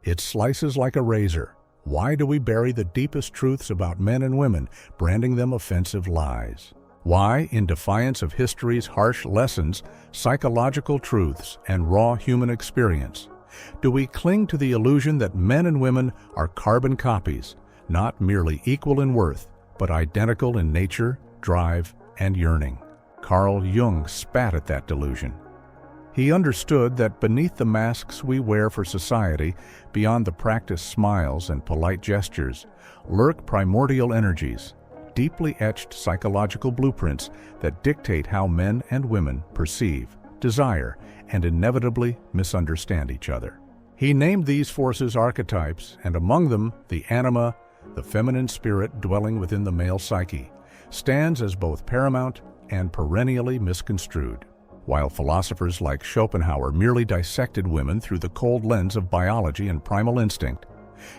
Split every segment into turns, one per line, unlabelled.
It slices like a razor. Why do we bury the deepest truths about men and women, branding them offensive lies? Why, in defiance of history's harsh lessons, psychological truths, and raw human experience, do we cling to the illusion that men and women are carbon copies, not merely equal in worth, but identical in nature, drive, and yearning? Carl Jung spat at that delusion. He understood that beneath the masks we wear for society, beyond the practiced smiles and polite gestures, lurk primordial energies, deeply etched psychological blueprints that dictate how men and women perceive, desire, and inevitably misunderstand each other. He named these forces archetypes, and among them, the Anima, the feminine spirit dwelling within the male psyche, stands as both paramount and perennially misconstrued. While philosophers like Schopenhauer merely dissected women through the cold lens of biology and primal instinct,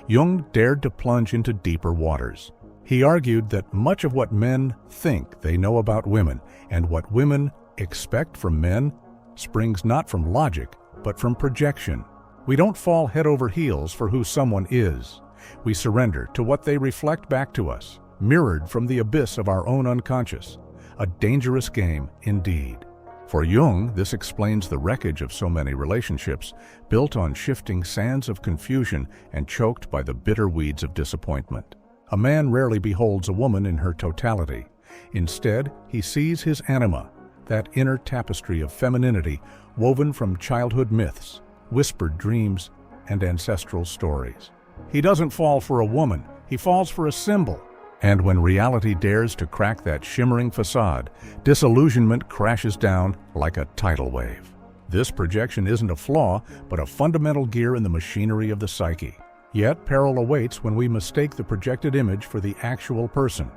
Jung dared to plunge into deeper waters. He argued that much of what men think they know about women and what women expect from men springs not from logic, but from projection. We don't fall head over heels for who someone is. We surrender to what they reflect back to us, mirrored from the abyss of our own unconscious. A dangerous game indeed. For Jung, this explains the wreckage of so many relationships, built on shifting sands of confusion and choked by the bitter weeds of disappointment. A man rarely beholds a woman in her totality. Instead, he sees his anima, that inner tapestry of femininity woven from childhood myths, whispered dreams, and ancestral stories. He doesn't fall for a woman, he falls for a symbol. And when reality dares to crack that shimmering facade, disillusionment crashes down like a tidal wave. This projection isn't a flaw, but a fundamental gear in the machinery of the psyche. Yet peril awaits when we mistake the projected image for the actual person.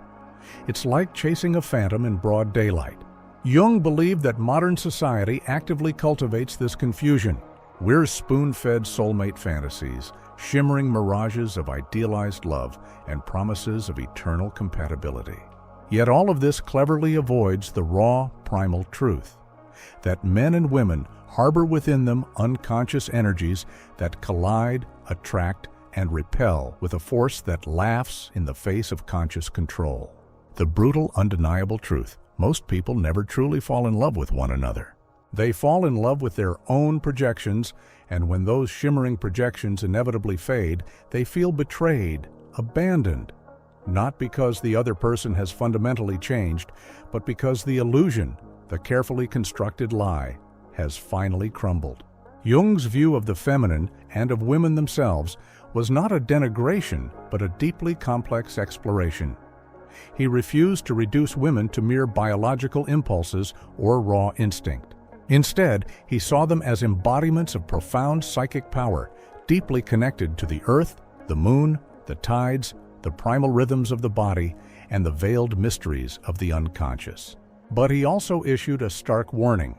It's like chasing a phantom in broad daylight. Jung believed that modern society actively cultivates this confusion. We're spoon-fed soulmate fantasies, shimmering mirages of idealized love and promises of eternal compatibility. Yet all of this cleverly avoids the raw, primal truth, that men and women harbor within them unconscious energies that collide, attract, and repel with a force that laughs in the face of conscious control. The brutal, undeniable truth: most people never truly fall in love with one another. They fall in love with their own projections, and when those shimmering projections inevitably fade, they feel betrayed, abandoned, not because the other person has fundamentally changed, but because the illusion, the carefully constructed lie, has finally crumbled. Jung's view of the feminine and of women themselves was not a denigration, but a deeply complex exploration. He refused to reduce women to mere biological impulses or raw instinct. Instead, he saw them as embodiments of profound psychic power, deeply connected to the earth, the moon, the tides, the primal rhythms of the body, and the veiled mysteries of the unconscious. But he also issued a stark warning.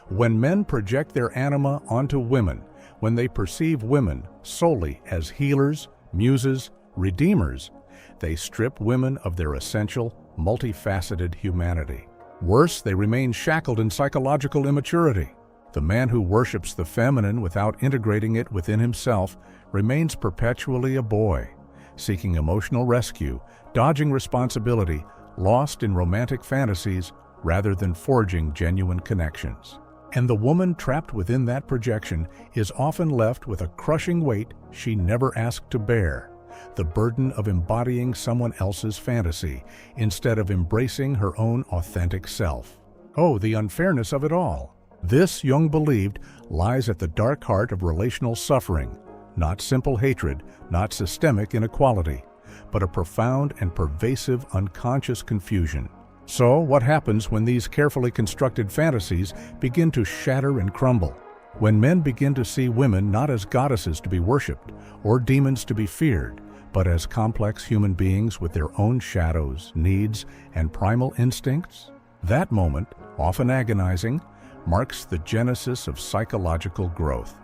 When men project their anima onto women, when they perceive women solely as healers, muses, redeemers, they strip women of their essential, multifaceted humanity. Worse, they remain shackled in psychological immaturity. The man who worships the feminine without integrating it within himself remains perpetually a boy, seeking emotional rescue, dodging responsibility, lost in romantic fantasies rather than forging genuine connections. And the woman trapped within that projection is often left with a crushing weight she never asked to bear: the burden of embodying someone else's fantasy instead of embracing her own authentic self. Oh, the unfairness of it all! This, Jung believed, lies at the dark heart of relational suffering, not simple hatred, not systemic inequality, but a profound and pervasive unconscious confusion. So, what happens when these carefully constructed fantasies begin to shatter and crumble? When men begin to see women not as goddesses to be worshipped or demons to be feared, but as complex human beings with their own shadows, needs, and primal instincts? That moment, often agonizing, marks the genesis of psychological growth.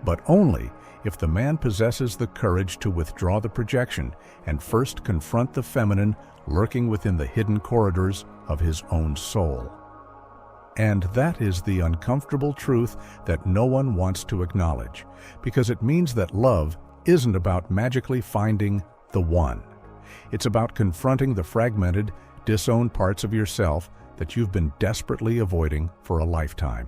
But only if the man possesses the courage to withdraw the projection and first confront the feminine lurking within the hidden corridors of his own soul. And that is the uncomfortable truth that no one wants to acknowledge, because it means that love isn't about magically finding the one. It's about confronting the fragmented, disowned parts of yourself that you've been desperately avoiding for a lifetime.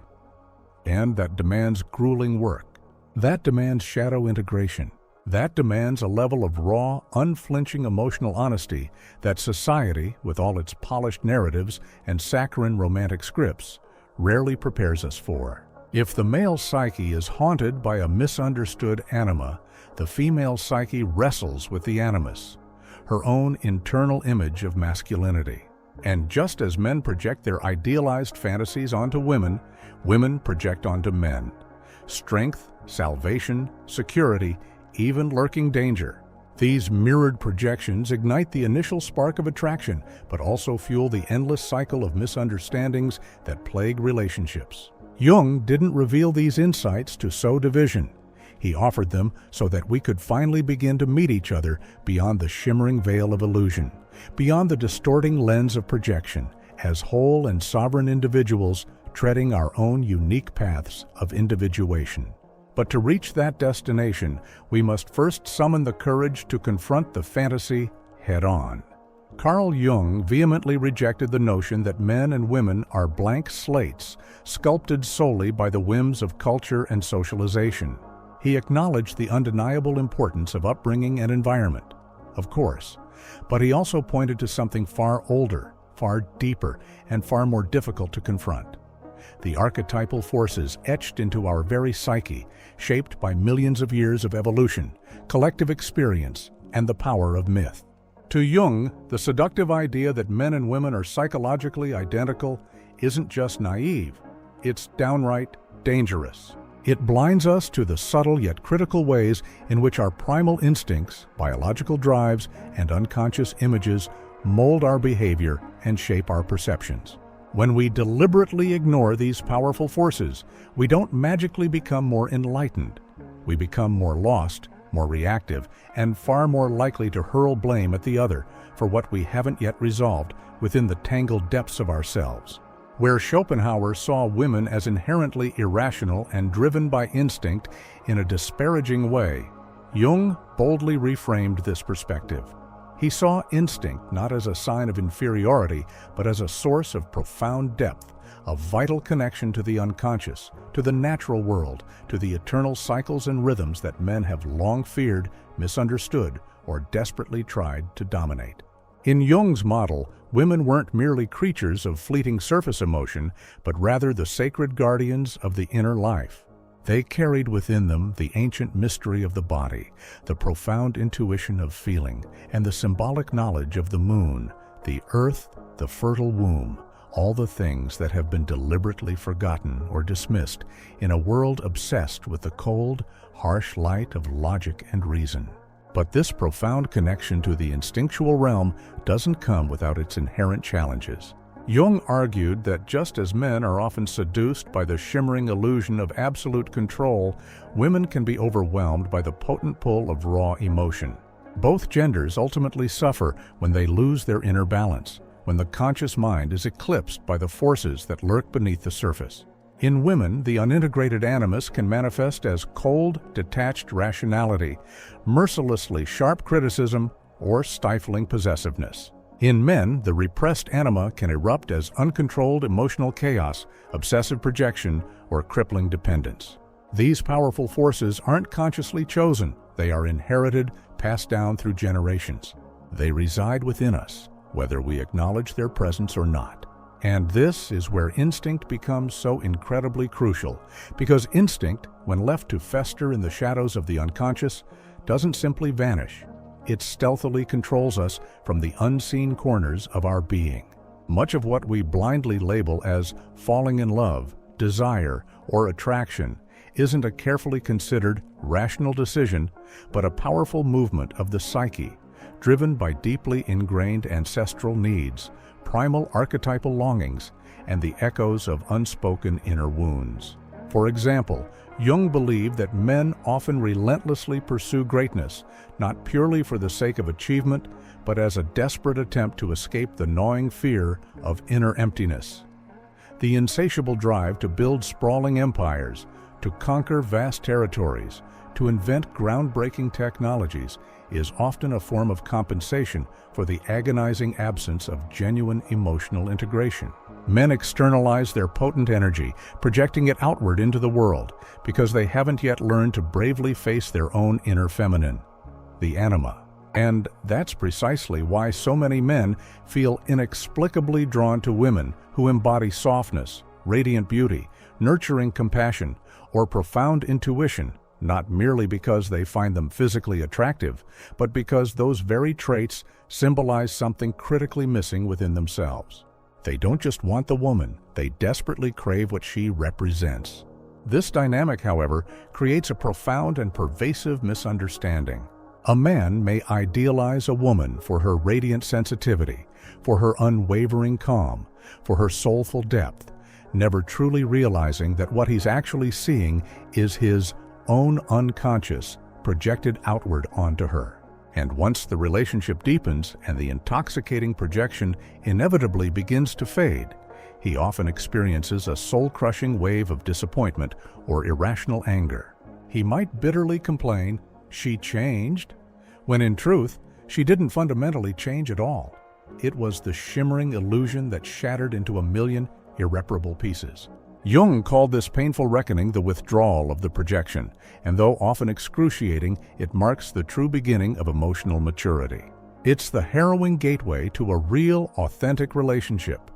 And that demands grueling work. That demands shadow integration. That demands a level of raw, unflinching emotional honesty that society, with all its polished narratives and saccharine romantic scripts, rarely prepares us for. If the male psyche is haunted by a misunderstood anima, the female psyche wrestles with the animus, her own internal image of masculinity. And just as men project their idealized fantasies onto women, women project onto men. Strength, salvation, security, even lurking danger. These mirrored projections ignite the initial spark of attraction, but also fuel the endless cycle of misunderstandings that plague relationships. Jung didn't reveal these insights to sow division. He offered them so that we could finally begin to meet each other beyond the shimmering veil of illusion, beyond the distorting lens of projection, as whole and sovereign individuals treading our own unique paths of individuation. But to reach that destination, we must first summon the courage to confront the fantasy head-on. Carl Jung vehemently rejected the notion that men and women are blank slates, sculpted solely by the whims of culture and socialization. He acknowledged the undeniable importance of upbringing and environment, of course, but he also pointed to something far older, far deeper, and far more difficult to confront. The archetypal forces etched into our very psyche, shaped by millions of years of evolution, collective experience, and the power of myth. To Jung, the seductive idea that men and women are psychologically identical isn't just naive, it's downright dangerous. It blinds us to the subtle yet critical ways in which our primal instincts, biological drives, and unconscious images mold our behavior and shape our perceptions. When we deliberately ignore these powerful forces, we don't magically become more enlightened. We become more lost, more reactive, and far more likely to hurl blame at the other for what we haven't yet resolved within the tangled depths of ourselves. Where Schopenhauer saw women as inherently irrational and driven by instinct in a disparaging way, Jung boldly reframed this perspective. He saw instinct not as a sign of inferiority, but as a source of profound depth, a vital connection to the unconscious, to the natural world, to the eternal cycles and rhythms that men have long feared, misunderstood, or desperately tried to dominate. In Jung's model, women weren't merely creatures of fleeting surface emotion, but rather the sacred guardians of the inner life. They carried within them the ancient mystery of the body, the profound intuition of feeling, and the symbolic knowledge of the moon, the earth, the fertile womb, all the things that have been deliberately forgotten or dismissed in a world obsessed with the cold, harsh light of logic and reason. But this profound connection to the instinctual realm doesn't come without its inherent challenges. Jung argued that just as men are often seduced by the shimmering illusion of absolute control, women can be overwhelmed by the potent pull of raw emotion. Both genders ultimately suffer when they lose their inner balance, when the conscious mind is eclipsed by the forces that lurk beneath the surface. In women, the unintegrated animus can manifest as cold, detached rationality, mercilessly sharp criticism, or stifling possessiveness. In men, the repressed anima can erupt as uncontrolled emotional chaos, obsessive projection, or crippling dependence. These powerful forces aren't consciously chosen. They are inherited, passed down through generations. They reside within us, whether we acknowledge their presence or not. And this is where instinct becomes so incredibly crucial, because instinct, when left to fester in the shadows of the unconscious, doesn't simply vanish. It stealthily controls us from the unseen corners of our being. Much of what we blindly label as falling in love, desire, or attraction isn't a carefully considered, rational decision, but a powerful movement of the psyche, driven by deeply ingrained ancestral needs, primal archetypal longings, and the echoes of unspoken inner wounds. For example, Jung believed that men often relentlessly pursue greatness, not purely for the sake of achievement, but as a desperate attempt to escape the gnawing fear of inner emptiness. The insatiable drive to build sprawling empires, to conquer vast territories, to invent groundbreaking technologies is often a form of compensation for the agonizing absence of genuine emotional integration. Men externalize their potent energy, projecting it outward into the world, because they haven't yet learned to bravely face their own inner feminine, the anima. And that's precisely why so many men feel inexplicably drawn to women who embody softness, radiant beauty, nurturing compassion, or profound intuition, not merely because they find them physically attractive, but because those very traits symbolize something critically missing within themselves. They don't just want the woman, they desperately crave what she represents. This dynamic, however, creates a profound and pervasive misunderstanding. A man may idealize a woman for her radiant sensitivity, for her unwavering calm, for her soulful depth, never truly realizing that what he's actually seeing is his own unconscious projected outward onto her. And once the relationship deepens and the intoxicating projection inevitably begins to fade, he often experiences a soul-crushing wave of disappointment or irrational anger. He might bitterly complain, "She changed," when in truth, she didn't fundamentally change at all. It was the shimmering illusion that shattered into a million irreparable pieces. Jung called this painful reckoning the withdrawal of the projection, and though often excruciating, it marks the true beginning of emotional maturity. It's the harrowing gateway to a real, authentic relationship,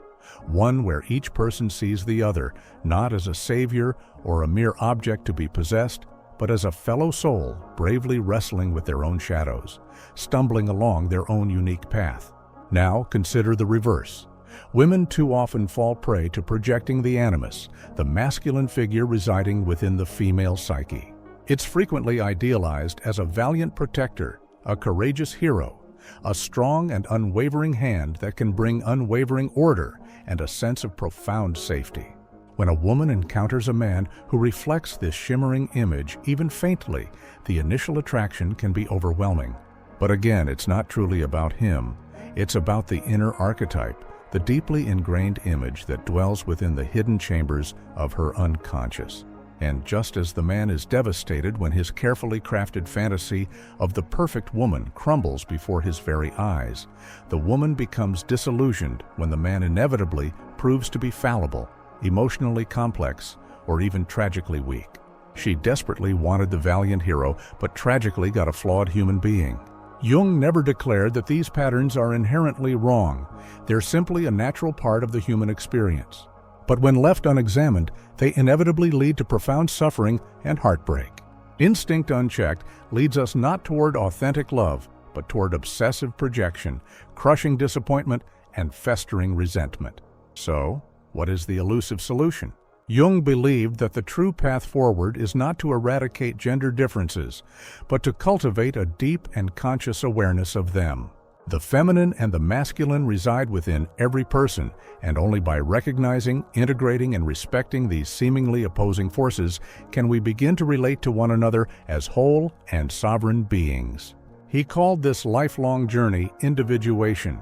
one where each person sees the other not as a savior or a mere object to be possessed, but as a fellow soul bravely wrestling with their own shadows, stumbling along their own unique path. Now consider the reverse. Women too often fall prey to projecting the animus, the masculine figure residing within the female psyche. It's frequently idealized as a valiant protector, a courageous hero, a strong and unwavering hand that can bring unwavering order and a sense of profound safety. When a woman encounters a man who reflects this shimmering image, even faintly, the initial attraction can be overwhelming. But again, it's not truly about him. It's about the inner archetype, the deeply ingrained image that dwells within the hidden chambers of her unconscious. And just as the man is devastated when his carefully crafted fantasy of the perfect woman crumbles before his very eyes, the woman becomes disillusioned when the man inevitably proves to be fallible, emotionally complex, or even tragically weak. She desperately wanted the valiant hero, but tragically got a flawed human being. Jung never declared that these patterns are inherently wrong. They're simply a natural part of the human experience. But when left unexamined, they inevitably lead to profound suffering and heartbreak. Instinct unchecked leads us not toward authentic love, but toward obsessive projection, crushing disappointment, and festering resentment. So, what is the elusive solution? Jung believed that the true path forward is not to eradicate gender differences, but to cultivate a deep and conscious awareness of them. The feminine and the masculine reside within every person, and only by recognizing, integrating, and respecting these seemingly opposing forces can we begin to relate to one another as whole and sovereign beings. He called this lifelong journey individuation,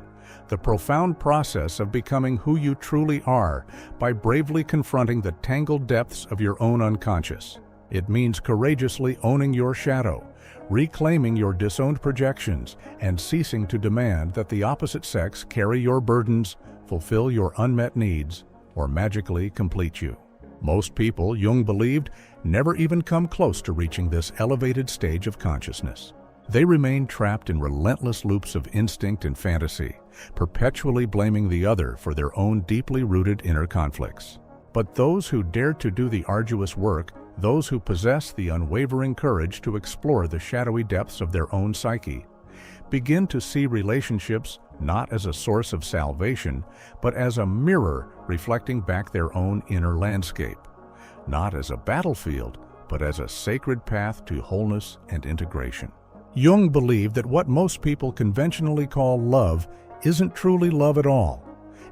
the profound process of becoming who you truly are by bravely confronting the tangled depths of your own unconscious. It means courageously owning your shadow, reclaiming your disowned projections, and ceasing to demand that the opposite sex carry your burdens, fulfill your unmet needs, or magically complete you. Most people, Jung believed, never even come close to reaching this elevated stage of consciousness. They remain trapped in relentless loops of instinct and fantasy, perpetually blaming the other for their own deeply rooted inner conflicts. But those who dare to do the arduous work, those who possess the unwavering courage to explore the shadowy depths of their own psyche, begin to see relationships not as a source of salvation, but as a mirror reflecting back their own inner landscape, not as a battlefield, but as a sacred path to wholeness and integration. Jung believed that what most people conventionally call love isn't truly love at all,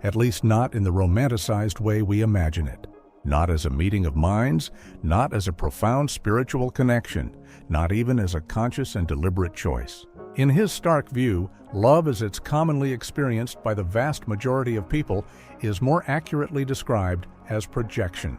at least not in the romanticized way we imagine it. Not as a meeting of minds, not as a profound spiritual connection, not even as a conscious and deliberate choice. In his stark view, love as it's commonly experienced by the vast majority of people is more accurately described as projection,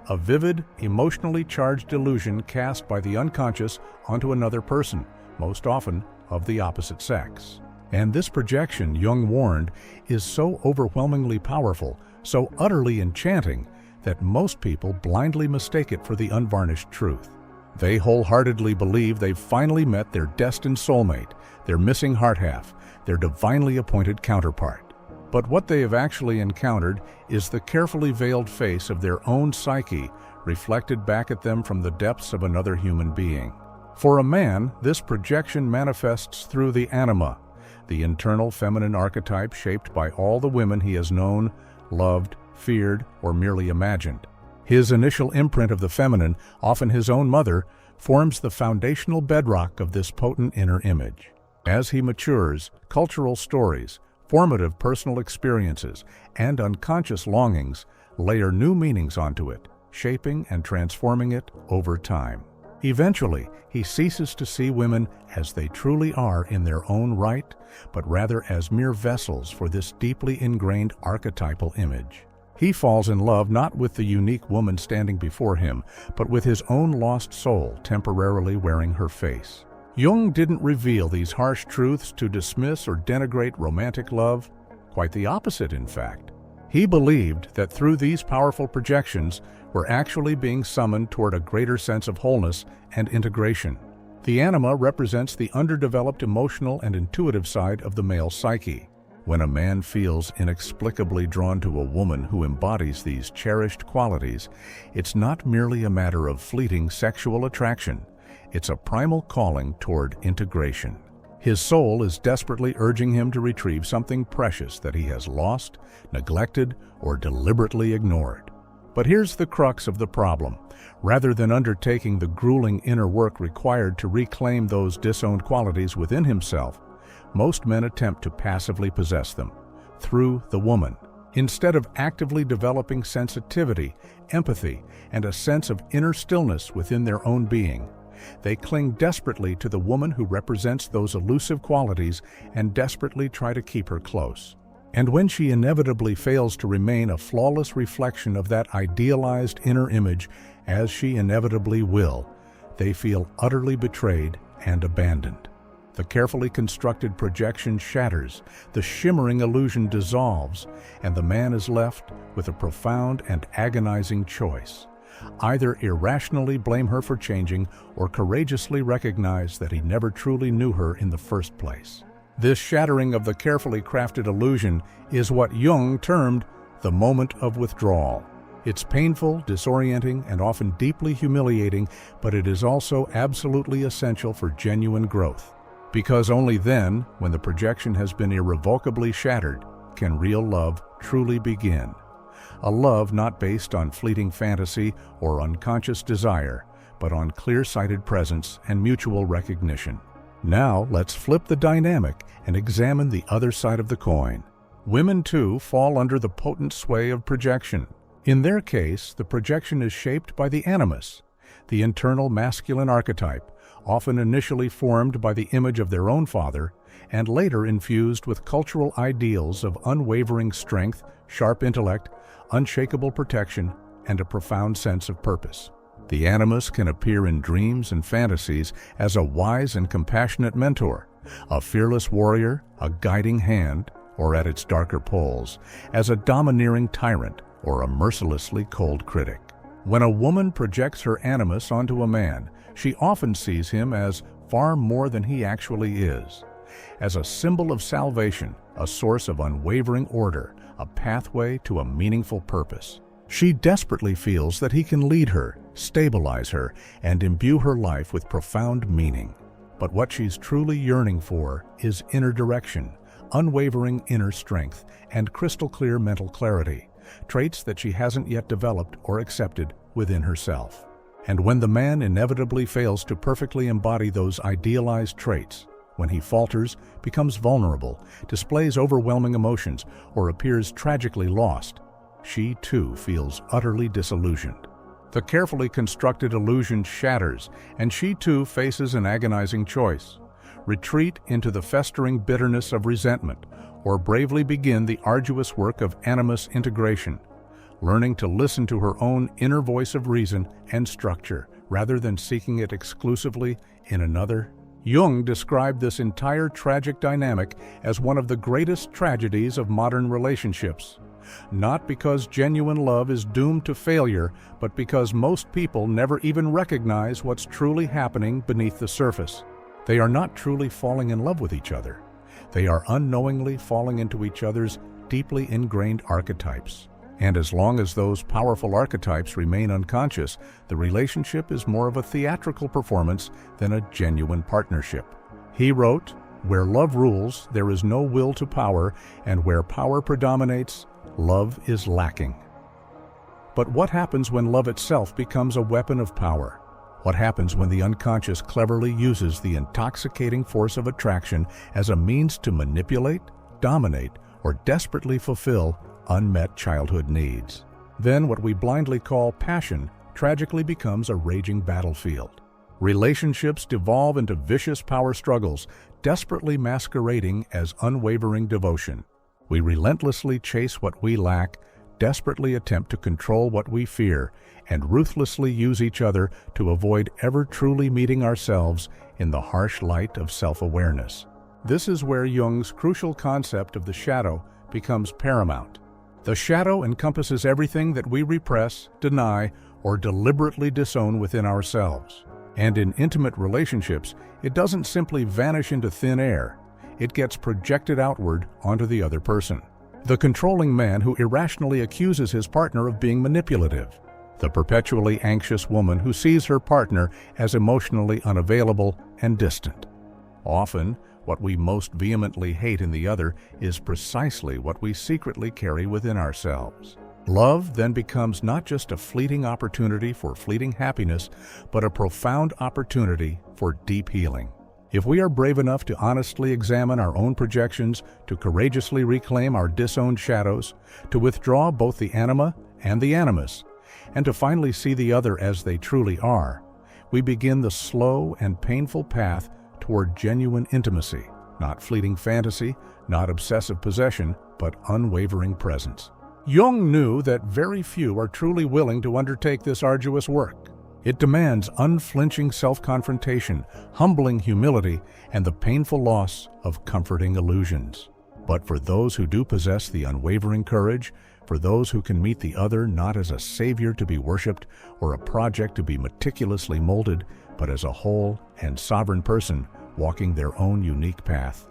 a vivid, emotionally charged illusion cast by the unconscious onto another person, most often of the opposite sex. And this projection, Jung warned, is so overwhelmingly powerful, so utterly enchanting, that most people blindly mistake it for the unvarnished truth. They wholeheartedly believe they've finally met their destined soulmate, their missing heart half, their divinely appointed counterpart. But what they have actually encountered is the carefully veiled face of their own psyche reflected back at them from the depths of another human being. For a man, this projection manifests through the Anima, the internal feminine archetype shaped by all the women he has known, loved, feared, or merely imagined. His initial imprint of the feminine, often his own mother, forms the foundational bedrock of this potent inner image. As he matures, cultural stories, formative personal experiences, and unconscious longings layer new meanings onto it, shaping and transforming it over time. Eventually, he ceases to see women as they truly are in their own right, but rather as mere vessels for this deeply ingrained archetypal image. He falls in love not with the unique woman standing before him, but with his own lost soul temporarily wearing her face. Jung didn't reveal these harsh truths to dismiss or denigrate romantic love. Quite the opposite, in fact. He believed that through these powerful projections, we're actually being summoned toward a greater sense of wholeness and integration. The Anima represents the underdeveloped emotional and intuitive side of the male psyche. When a man feels inexplicably drawn to a woman who embodies these cherished qualities, it's not merely a matter of fleeting sexual attraction. It's a primal calling toward integration. His soul is desperately urging him to retrieve something precious that he has lost, neglected, or deliberately ignored. But here's the crux of the problem. Rather than undertaking the grueling inner work required to reclaim those disowned qualities within himself, most men attempt to passively possess them, through the woman. Instead of actively developing sensitivity, empathy, and a sense of inner stillness within their own being, they cling desperately to the woman who represents those elusive qualities and desperately try to keep her close. And when she inevitably fails to remain a flawless reflection of that idealized inner image, as she inevitably will, they feel utterly betrayed and abandoned. The carefully constructed projection shatters, the shimmering illusion dissolves, and the man is left with a profound and agonizing choice. Either irrationally blame her for changing or courageously recognize that he never truly knew her in the first place. This shattering of the carefully crafted illusion is what Jung termed the moment of withdrawal. It's painful, disorienting, and often deeply humiliating, but it is also absolutely essential for genuine growth. Because only then, when the projection has been irrevocably shattered, can real love truly begin. A love not based on fleeting fantasy or unconscious desire, but on clear-sighted presence and mutual recognition. Now, let's flip the dynamic and examine the other side of the coin. Women, too, fall under the potent sway of projection. In their case, the projection is shaped by the Animus, the internal masculine archetype, often initially formed by the image of their own father, and later infused with cultural ideals of unwavering strength, sharp intellect, unshakable protection, and a profound sense of purpose. The Animus can appear in dreams and fantasies as a wise and compassionate mentor, a fearless warrior, a guiding hand, or at its darker poles, as a domineering tyrant or a mercilessly cold critic. When a woman projects her Animus onto a man, she often sees him as far more than he actually is, as a symbol of salvation, a source of unwavering order, a pathway to a meaningful purpose. She desperately feels that he can lead her, stabilize her, and imbue her life with profound meaning. But what she's truly yearning for is inner direction, unwavering inner strength, and crystal-clear mental clarity, traits that she hasn't yet developed or accepted within herself. And when the man inevitably fails to perfectly embody those idealized traits, when he falters, becomes vulnerable, displays overwhelming emotions, or appears tragically lost, she too feels utterly disillusioned. The carefully constructed illusion shatters, and she too faces an agonizing choice. retreat into the festering bitterness of resentment, or bravely begin the arduous work of Animus integration, learning to listen to her own inner voice of reason and structure rather than seeking it exclusively in another. Jung described this entire tragic dynamic as one of the greatest tragedies of modern relationships. Not because genuine love is doomed to failure, but because most people never even recognize what's truly happening beneath the surface. They are not truly falling in love with each other. They are unknowingly falling into each other's deeply ingrained archetypes. And as long as those powerful archetypes remain unconscious, the relationship is more of a theatrical performance than a genuine partnership. He wrote, "Where love rules, there is no will to power, and where power predominates, love is lacking." But what happens when love itself becomes a weapon of power? What happens when the unconscious cleverly uses the intoxicating force of attraction as a means to manipulate, dominate, or desperately fulfill unmet childhood needs? Then what we blindly call passion tragically becomes a raging battlefield. Relationships devolve into vicious power struggles, desperately masquerading as unwavering devotion. We relentlessly chase what we lack, desperately attempt to control what we fear, and ruthlessly use each other to avoid ever truly meeting ourselves in the harsh light of self-awareness. This is where Jung's crucial concept of the shadow becomes paramount. The shadow encompasses everything that we repress, deny, or deliberately disown within ourselves. And in intimate relationships, it doesn't simply vanish into thin air. It gets projected outward onto the other person. The controlling man who irrationally accuses his partner of being manipulative. The perpetually anxious woman who sees her partner as emotionally unavailable and distant. Often, what we most vehemently hate in the other is precisely what we secretly carry within ourselves. Love then becomes not just a fleeting opportunity for fleeting happiness, but a profound opportunity for deep healing. If we are brave enough to honestly examine our own projections, to courageously reclaim our disowned shadows, to withdraw both the anima and the animus, and to finally see the other as they truly are, we begin the slow and painful path toward genuine intimacy, not fleeting fantasy, not obsessive possession, but unwavering presence. Jung knew that very few are truly willing to undertake this arduous work. It demands unflinching self-confrontation, humbling humility, and the painful loss of comforting illusions. But for those who do possess the unwavering courage, for those who can meet the other not as a savior to be worshipped or a project to be meticulously molded, but as a whole and sovereign person walking their own unique path,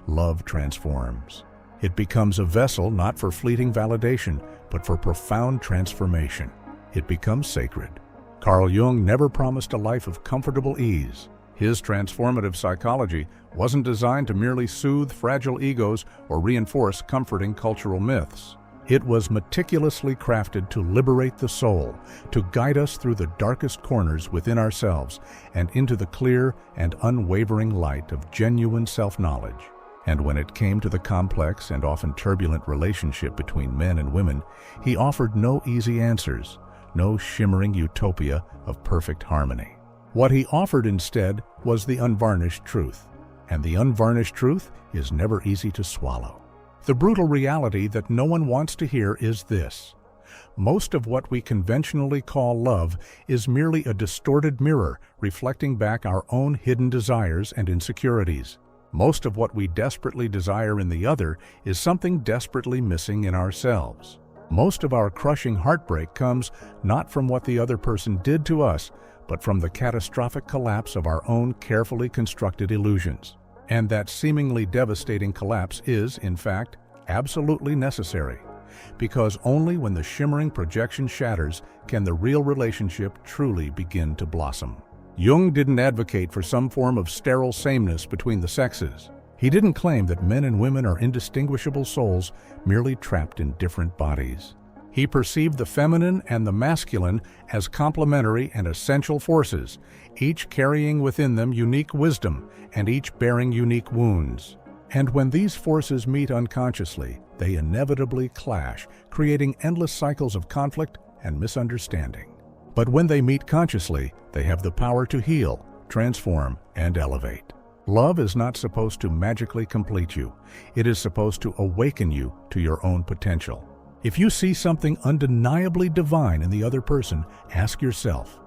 love transforms. It becomes a vessel not for fleeting validation, but for profound transformation. It becomes sacred. Carl Jung never promised a life of comfortable ease. His transformative psychology wasn't designed to merely soothe fragile egos or reinforce comforting cultural myths. It was meticulously crafted to liberate the soul, to guide us through the darkest corners within ourselves and into the clear and unwavering light of genuine self-knowledge. And when it came to the complex and often turbulent relationship between men and women, he offered no easy answers, no shimmering utopia of perfect harmony. What he offered instead was the unvarnished truth, and the unvarnished truth is never easy to swallow. The brutal reality that no one wants to hear is this: most of what we conventionally call love is merely a distorted mirror reflecting back our own hidden desires and insecurities. Most of what we desperately desire in the other is something desperately missing in ourselves. Most of our crushing heartbreak comes not from what the other person did to us, but from the catastrophic collapse of our own carefully constructed illusions. And that seemingly devastating collapse is, in fact, absolutely necessary, because only when the shimmering projection shatters can the real relationship truly begin to blossom. Jung didn't advocate for some form of sterile sameness between the sexes. He didn't claim that men and women are indistinguishable souls merely trapped in different bodies. He perceived the feminine and the masculine as complementary and essential forces, each carrying within them unique wisdom and each bearing unique wounds. And when these forces meet unconsciously, they inevitably clash, creating endless cycles of conflict and misunderstanding. But when they meet consciously, they have the power to heal, transform, and elevate. Love is not supposed to magically complete you. It is supposed to awaken you to your own potential. If you see something undeniably divine in the other person, ask yourself,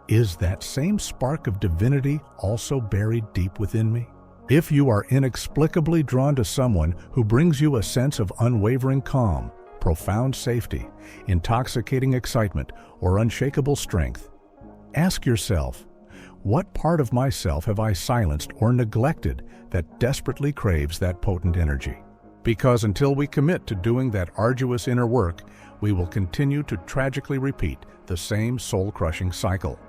is that same spark of divinity also buried deep within me? If you are inexplicably drawn to someone who brings you a sense of unwavering calm, profound safety, intoxicating excitement, or unshakable strength, ask yourself, what part of myself have I silenced or neglected that desperately craves that potent energy? Because until we commit to doing that arduous inner work, we will continue to tragically repeat the same soul-crushing cycle: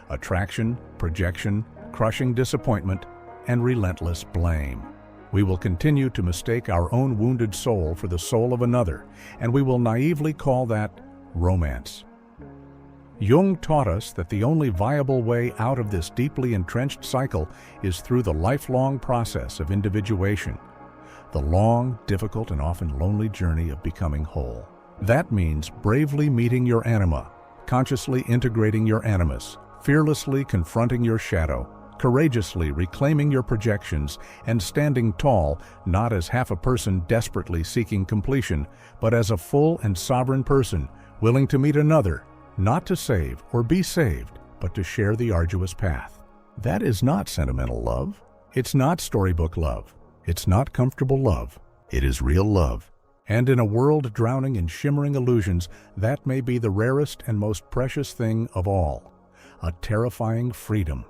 attraction, projection, crushing disappointment, and relentless blame. We will continue to mistake our own wounded soul for the soul of another, and we will naively call that romance. Jung taught us that the only viable way out of this deeply entrenched cycle is through the lifelong process of individuation, the long, difficult, and often lonely journey of becoming whole. That means bravely meeting your anima, consciously integrating your animus, fearlessly confronting your shadow, courageously reclaiming your projections, and standing tall, not as half a person desperately seeking completion, but as a full and sovereign person, willing to meet another, not to save or be saved, but to share the arduous path. That is not sentimental love. It's not storybook love. It's not comfortable love. It is real love. And in a world drowning in shimmering illusions, that may be the rarest and most precious thing of all: a terrifying freedom.